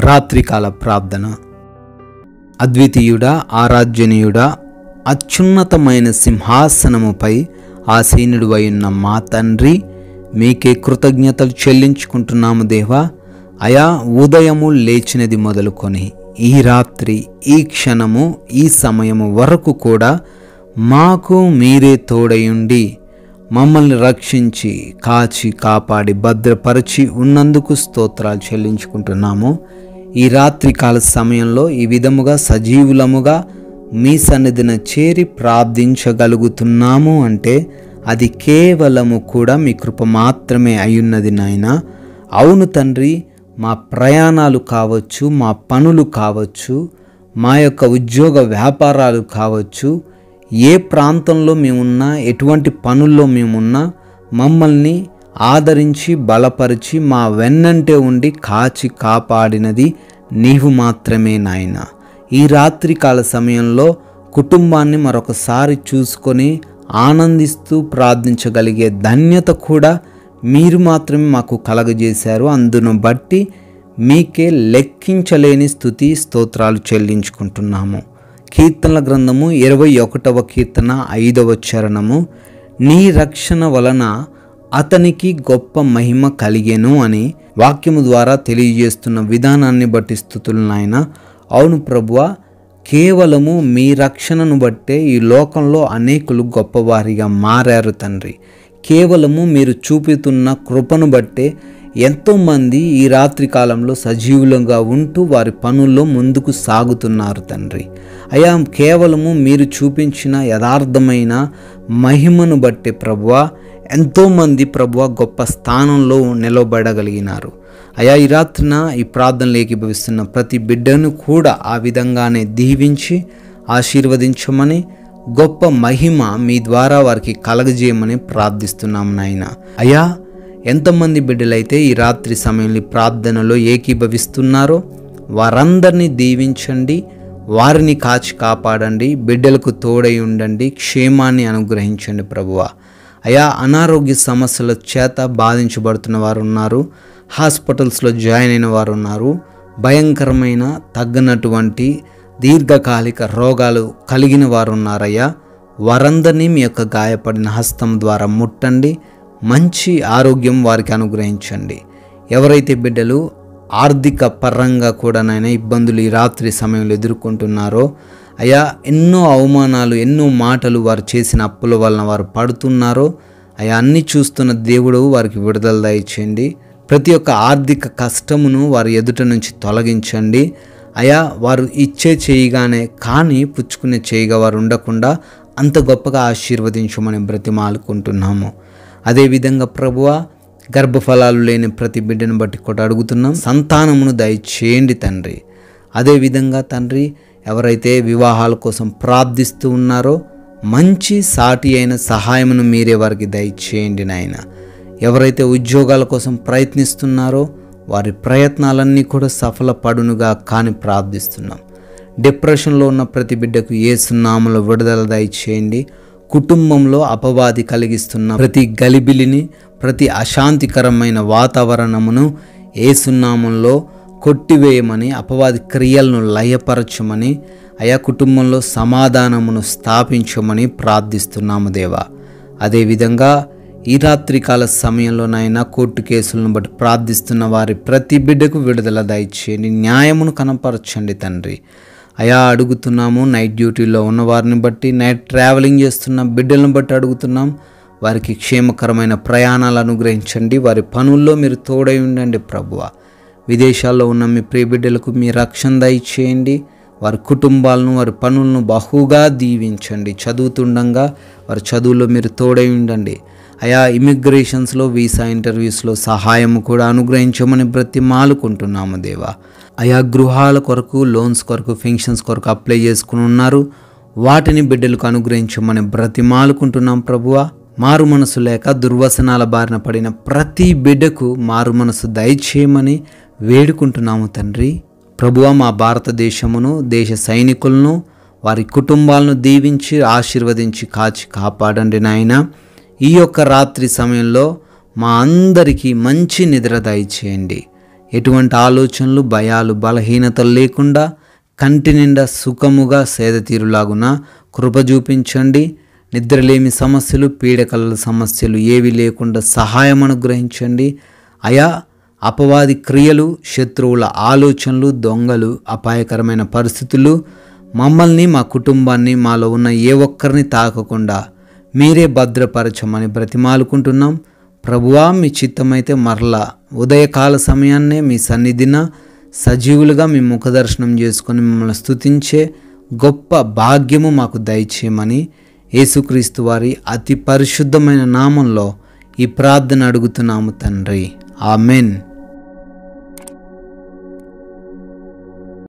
రాత్రికాల ప్రార్థన. అద్వితీయుడా, ఆరాధ్యనీయుడా, అత్యున్నతమైన సింహాసనముపై ఆసీనుడివై ఉన్న మా తండ్రి, మీకే కృతజ్ఞతలు చెల్లించుకుంటున్నాము దేవా. అయా, ఉదయము లేచినది మొదలుకొని ఈ రాత్రి, ఈ క్షణము, ఈ సమయము వరకు కూడా మాకు మీరే తోడయుండి మమ్మల్ని రక్షించి కాచి కాపాడి భద్రపరిచి ఉన్నందుకు స్తోత్రాలు చెల్లించుకుంటున్నాము. ఈ రాత్రికాల సమయంలో ఈ విధముగా సజీవులముగా మీ సన్నిధిన చేరి ప్రార్థించగలుగుతున్నాము అంటే అది కేవలము కూడా మీ కృప మాత్రమే అయ్యున్నది నాయన. అవును తండ్రి, మా ప్రయాణాలు కావచ్చు, మా పనులు కావచ్చు, మా యొక్క ఉద్యోగ వ్యాపారాలు కావచ్చు, ఏ ప్రాంతంలో మేమున్నా, ఎటువంటి పనుల్లో మేమున్నా మమ్మల్ని ఆదరించి బలపరిచి మా వెన్నంటే ఉండి కాచి కాపాడినది నీవు మాత్రమే నాయన. ఈ రాత్రికాల సమయంలో కుటుంబాన్ని మరొకసారి చూసుకొని ఆనందిస్తూ ప్రార్థించగలిగే ధన్యత కూడా మీరు మాత్రమే మాకు కలగజేశారు. అందును బట్టి మీకే లెక్కించలేని స్తుతి స్తోత్రాలు చెల్లించుకుంటున్నాము. కీర్తనల గ్రంథము 21వ కీర్తన 5వ చరణము, నీ రక్షణ వలన అతనికి గొప్ప మహిమ కలిగెను అని వాక్యము ద్వారా తెలియజేస్తున్న విధానాన్ని బట్టి స్తుతులు నాయన. అవును ప్రభువా, కేవలము మీ రక్షణను బట్టే ఈ లోకంలో అనేకులు గొప్పవారిగా మారారు తండ్రి. కేవలము మీరు చూపుతున్న కృపను బట్టే ఎంతోమంది ఈ రాత్రి కాలంలో సజీవులంగా ఉంటూ వారి పనుల్లో ముందుకు సాగుతున్నారు తండ్రి. అయా, కేవలము మీరు చూపించిన యథార్థమైన మహిమను బట్టి ప్రభువా ఎంతోమంది ప్రభువా గొప్ప స్థానంలో నిలబడగలిగినారు. అయా, ఈ రాత్రిన ఈ ప్రార్థనలు ఏకీభవిస్తున్న ప్రతి బిడ్డను కూడా ఆ విధంగానే దీవించి ఆశీర్వదించమని, గొప్ప మహిమ మీ ద్వారా వారికి కలగజేయమని ప్రార్థిస్తున్నాము నాయన. అయా, ఎంతమంది బిడ్డలైతే ఈ రాత్రి సమయంలో ప్రార్థనలో ఏకీభవిస్తున్నారో వారందరినీ దీవించండి, వారిని కాచి కాపాడండి, బిడ్డలకు తోడై ఉండండి, క్షేమాన్ని అనుగ్రహించండి ప్రభువా. అయా, అనారోగ్య సమస్యల చేత బాధించబడుతున్న వారు ఉన్నారు, హాస్పిటల్స్లో జాయిన్ అయిన వారు ఉన్నారు, భయంకరమైన తగ్గనటువంటి దీర్ఘకాలిక రోగాలు కలిగిన వారు ఉన్నారయ్యా. వారందరినీ మీ యొక్క గాయపడిన హస్తం ద్వారా ముట్టండి, మంచి ఆరోగ్యం వారికి అనుగ్రహించండి. ఎవరైతే బిడ్డలు ఆర్థిక పరంగా కూడా నాయన ఇబ్బందులు ఈ రాత్రి సమయంలో ఎదుర్కొంటున్నారో అయా, ఎన్నో అవమానాలు, ఎన్నో మాటలు వారు చేసిన అప్పుల వలన వారు పడుతున్నారో అయా, అన్నీ చూస్తున్న దేవుడు వారికి విడుదల దయచేయండి. ప్రతి ఒక్క ఆర్థిక కష్టమును వారి ఎదుట నుంచి తొలగించండి. అయా, వారు ఇచ్చే చేయగానే కానీ పుచ్చుకునే చేయగా వారు ఉండకుండా అంత గొప్పగా ఆశీర్వదించమని బ్రతిమాలుకుంటున్నాము. అదేవిధంగా ప్రభువా, గర్భఫలాలు లేని ప్రతి బిడ్డను బట్టి కూడా అడుగుతున్నాం, సంతానమును దయచేయండి తండ్రి. అదేవిధంగా తండ్రి, ఎవరైతే వివాహాల కోసం ప్రార్థిస్తూ ఉన్నారో మంచి సాటి అయిన సహాయమును మీరే వారికి దయచేయండి నాయన. ఎవరైతే ఉద్యోగాల కోసం ప్రయత్నిస్తున్నారో వారి ప్రయత్నాలన్నీ కూడా సఫలపడునుగా కానీ ప్రార్థిస్తున్నాం. డిప్రెషన్లో ఉన్న ప్రతి బిడ్డకు యేసు నామములో విడుదల దయచేయండి. కుటుంబంలో అపవాది కలిగిస్తున్న ప్రతి గలిబిలిని, ప్రతి అశాంతికరమైన వాతావరణమును యేసు నామములో కొట్టివేయమని, అపవాది క్రియలను లయపరచమని, అయా కుటుంబంలో సమాధానమును స్థాపించమని ప్రార్థిస్తున్నాము దేవా. అదేవిధంగా ఈ రాత్రికాల సమయంలో నాయన కోర్టు కేసులను బట్టి ప్రార్థిస్తున్న వారి ప్రతి బిడ్డకు విడుదల దయచేయండి, న్యాయమును కనపరచండి తండ్రి. అయా, అడుగుతున్నాము నైట్ డ్యూటీలో ఉన్న వారిని బట్టి, నైట్ ట్రావెలింగ్ చేస్తున్న బిడ్డలను బట్టి అడుగుతున్నాం, వారికి క్షేమకరమైన ప్రయాణాలు అనుగ్రహించండి, వారి పనుల్లో మీరు తోడై ఉండండి ప్రభువా. విదేశాల్లో ఉన్న మీ ప్రియ బిడ్డలకు మీ రక్షణ దయచేయండి, వారి కుటుంబాలను, వారి పనులను బహుగా దీవించండి. చదువుతుండగా వారి చదువుల్లో మీరు తోడై ఉండండి. అయా, ఇమిగ్రేషన్స్లో, వీసా ఇంటర్వ్యూస్లో సహాయము కూడా అనుగ్రహించమని బ్రతిమాలుకుంటున్నాము దేవా. అయా, గృహాల కొరకు, లోన్స్ కొరకు, ఫెన్షన్స్ కొరకు అప్లై చేసుకుని ఉన్నారు, వాటిని బిడ్డలకు అనుగ్రహించమని బ్రతిమాలుకుంటున్నాం ప్రభువా. మారు మనసు లేక దుర్వసనాల బారిన పడిన ప్రతి బిడ్డకు మారు మనసు దయచేయమని వేడుకుంటున్నాము తండ్రి. ప్రభువా, మా భారతదేశమును, దేశ సైనికులను, వారి కుటుంబాలను దీవించి ఆశీర్వదించి కాచి కాపాడండి నాయన. ఈ యొక్క రాత్రి సమయంలో మా అందరికీ మంచి నిద్ర దయచేయండి. ఎటువంటి ఆలోచనలు, భయాలు, బలహీనతలు లేకుండా కంటి నిండా సుఖముగా సేదతీరులాగున కృప చూపించండి. నిద్రలేమి సమస్యలు, పీడకల సమస్యలు ఏవి లేకుండా సహాయం అనుగ్రహించండి. అయా అపవాది క్రియలు, శత్రువుల ఆలోచనలు, దొంగలు, అపాయకరమైన పరిస్థితులు మమ్మల్ని, మా కుటుంబాన్ని, మాలో ఉన్న ఏ ఒక్కరిని తాకకుండా మీరే భద్రపరచమని బ్రతిమాలుకుంటున్నాం. ప్రభువా, మీ చిత్తమైతే మరలా ఉదయకాల సమయాన్నే మీ సన్నిధిన సజీవులుగా మీ ముఖదర్శనం చేసుకొని మిమ్మల్ని స్తుతించే గొప్ప భాగ్యము మాకు దయచేయమని యేసుక్రీస్తు వారి అతి పరిశుద్ధమైన నామంలో ఈ ప్రార్థన అడుగుతున్నాము తండ్రి. ఆమెన్.